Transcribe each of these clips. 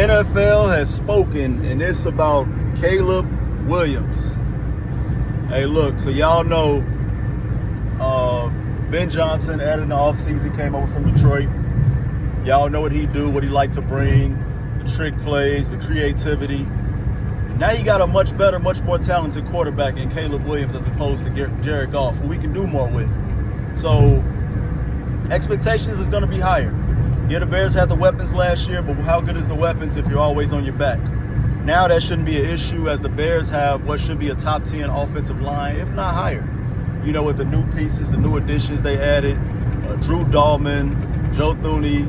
NFL has spoken, and it's about Caleb Williams. Hey, look, so y'all know Ben Johnson added in the offseason, came over from Detroit. Y'all know what he do, what he like to bring, the trick plays, the creativity. Now you got a much better, much more talented quarterback in Caleb Williams as opposed to Jared Goff, who we can do more with. So expectations is going to be higher. Yeah, the Bears had the weapons last year, but how good is the weapons if you're always on your back? Now that shouldn't be an issue, as the Bears have what should be a top 10 offensive line, if not higher. You know, with the new pieces, the new additions they added, Drew Dahlman, Joe Thuney,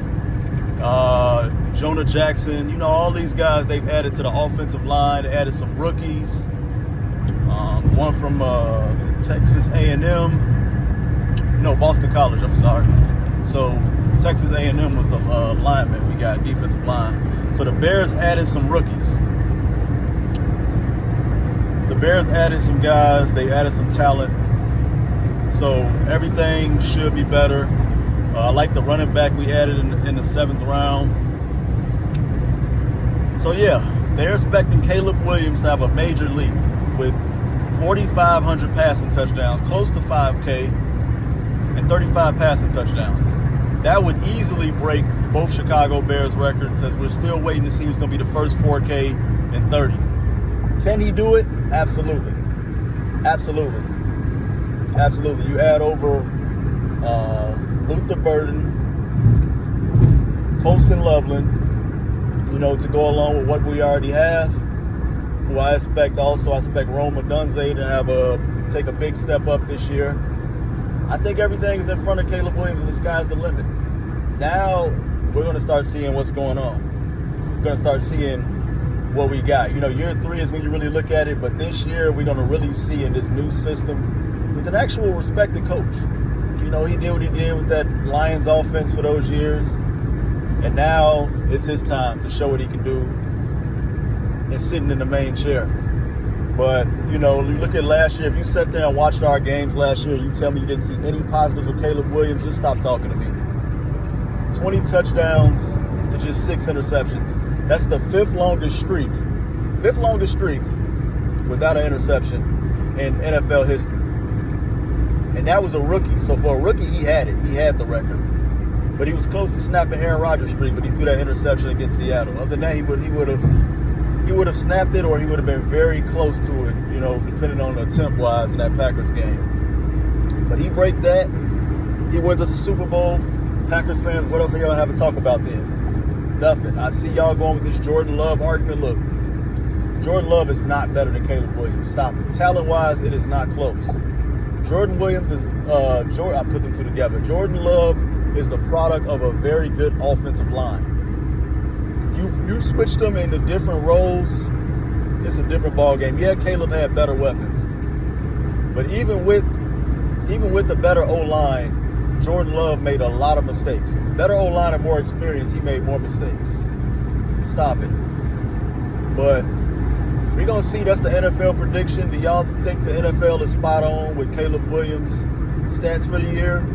Jonah Jackson, you know, all these guys they've added to the offensive line. They added some rookies, one from Texas A&M. No, Boston College, I'm sorry. So Texas A&M was the lineman. We got defensive line. So the Bears added some rookies. The Bears added some guys. They added some talent. So everything should be better. I like the running back we added in the 7th round. So yeah, they're expecting Caleb Williams to have a major leap with 4,500 passing touchdowns, close to 5K, and 35 passing touchdowns. That would easily break both Chicago Bears records, as we're still waiting to see who's going to be the first 4K and 30. Can he do it? Absolutely. Absolutely. Absolutely. You add over Luther Burden, Colston Loveland, you know, to go along with what we already have, who I expect Rome Odunze to take a big step up this year. I think everything is in front of Caleb Williams, and the sky's the limit. Now we're going to start seeing what's going on. We're going to start seeing what we got. You know, year 3 is when you really look at it, but this year we're going to really see in this new system with an actual respected coach. You know, he did what he did with that Lions offense for those years, and now it's his time to show what he can do and sitting in the main chair. But, you know, you look at last year, if you sat there and watched our games last year, you tell me you didn't see any positives with Caleb Williams, just stop talking to me. 20 touchdowns to just 6 interceptions. That's the 5th longest streak without an interception in NFL history. And that was a rookie. So for a rookie, he had it. He had the record. But he was close to snapping Aaron Rodgers' streak, but he threw that interception against Seattle. Other than that, he would have snapped it, or he would have been very close to it, you know, depending on the attempt-wise in that Packers game. But he break that. He wins us a Super Bowl. Packers fans, what else are y'all have to talk about then? Nothing. I see y'all going with this Jordan Love argument. Look, Jordan Love is not better than Caleb Williams. Stop it. Talent-wise, it is not close. Jordan Williams is, I put them two together. Jordan Love is the product of a very good offensive line. You switched them into different roles, it's a different ball game. Yeah, Caleb had better weapons, but even with the better O-line, Jordan Love made a lot of mistakes. Better O-line and more experience, he made more mistakes. Stop it. But we're going to see. That's the NFL prediction. Do y'all think the NFL is spot on with Caleb Williams' stats for the year?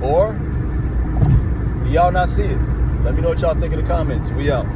Or do y'all not see it? Let me know what y'all think in the comments. We out.